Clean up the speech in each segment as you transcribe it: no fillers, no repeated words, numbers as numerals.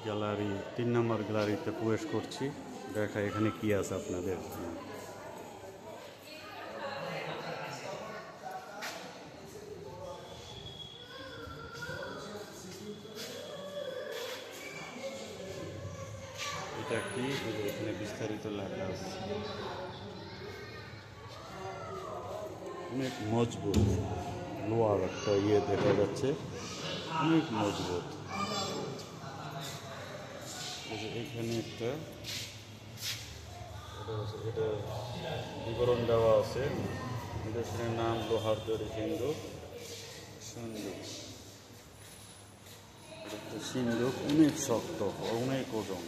Gallery 3 নম্বর গ্যালারিতে প্রবেশ করছি। দেখা এখানে কি আছে আপনাদের। এটা কি, এখানে বিস্তারিত লেখা আছে। অনেক মজবুত লোহার একটা দেখা যাচ্ছে, অনেক মজবুত। এখানে একটা এটা বিবরণ দেওয়া আছে। এখানে নাম লোহার তৈরি সিন্ধুক। সিন্ধুক অনেক শক্ত, অনেক ওজন।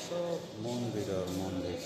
সব মন্দির আর মন্দির।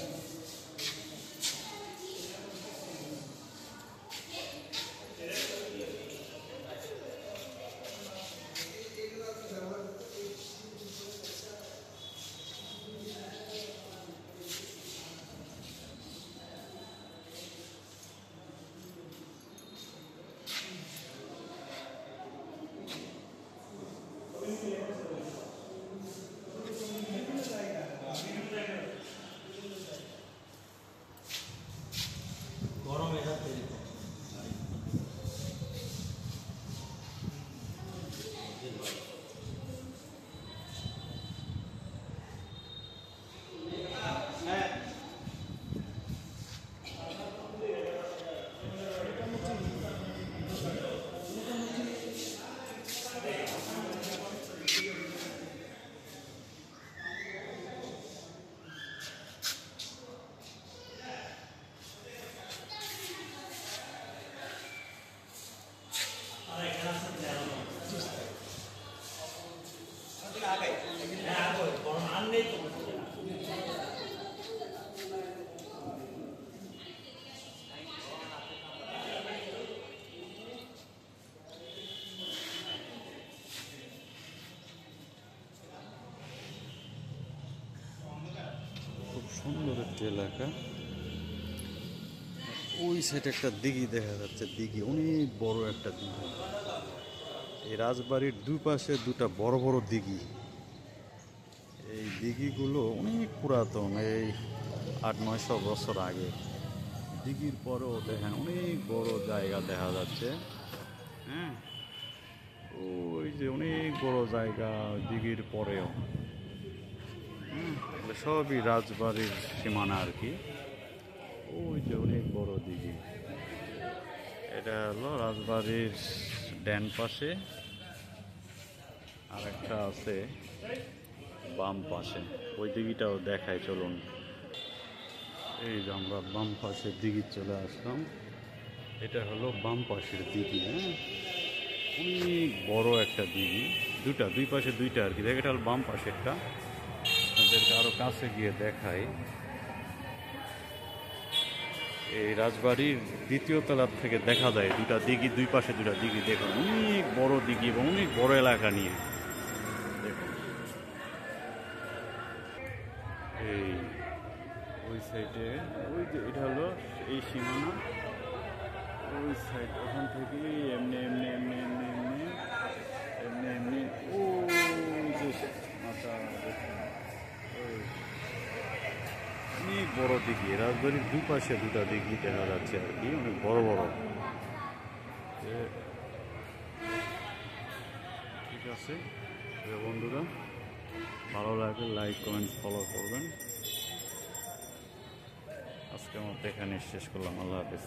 খুব সুন্দর একটি এলাকা। ওই সাইডে একটা দিঘি দেখা যাচ্ছে, দিঘি অনেক বড় একটা দিঘি। এই রাজবাড়ির দুই পাশে দুটা বড় বড় দিঘি। এই দিঘিগুলো অনেক পুরাতন, এই 800-900 বছর আগে। দিঘির পরেও দেখেন অনেক বড় জায়গা দেখা যাচ্ছে। হ্যাঁ, ওই যে অনেক বড় জায়গা দিঘির পরেও। সবই রাজবাড়ির সীমানা আর কি। ওই যে অনেক বড় দিঘি। এটা হলো রাজবাড়ির ডান পাশে, আর একটা আছে বাম পাশে। ওই দিঘিটাও দেখায়, চলুন। এই যে আমরা বাম পাশের দিঘি চলে আসলাম। এটা হলো বাম পাশের দিঘি। হ্যাঁ, অনেক বড় একটা দিঘি। দুই পাশে দুইটা আর কি। দেখ, এটা হলো বাম পাশেরটা। আপনাদেরকে আরো কাছে গিয়ে দেখাই। এই রাজবাড়ির দ্বিতীয় তলার থেকে দেখা যায় দুটা দিঘি, দুই পাশে দুটা দিঘি। দেখুন, অনেক বড় দিঘি এবং অনেক বড় এলাকা নিয়ে। দেখুন, এই ওই সাইডে, ওই যে এটা হলো এই সীমানা। ওই সাইড, ওখান থেকে এমনি এমনি এমনি এমনি এমনি এমনি এমনি ওই যে মাথা। অনেক বড় দিঘি। রাজবাড়ির দুই পাশে দুটা দিঘি দেখা যাচ্ছে আর কি, অনেক বড় বড়। ঠিক আছে বন্ধুরা, ভালো লাগলে লাইক, কমেন্ট, ফলো করবেন। আজকের মতো এখানে শেষ করলাম। আল্লাহ হাফেজ।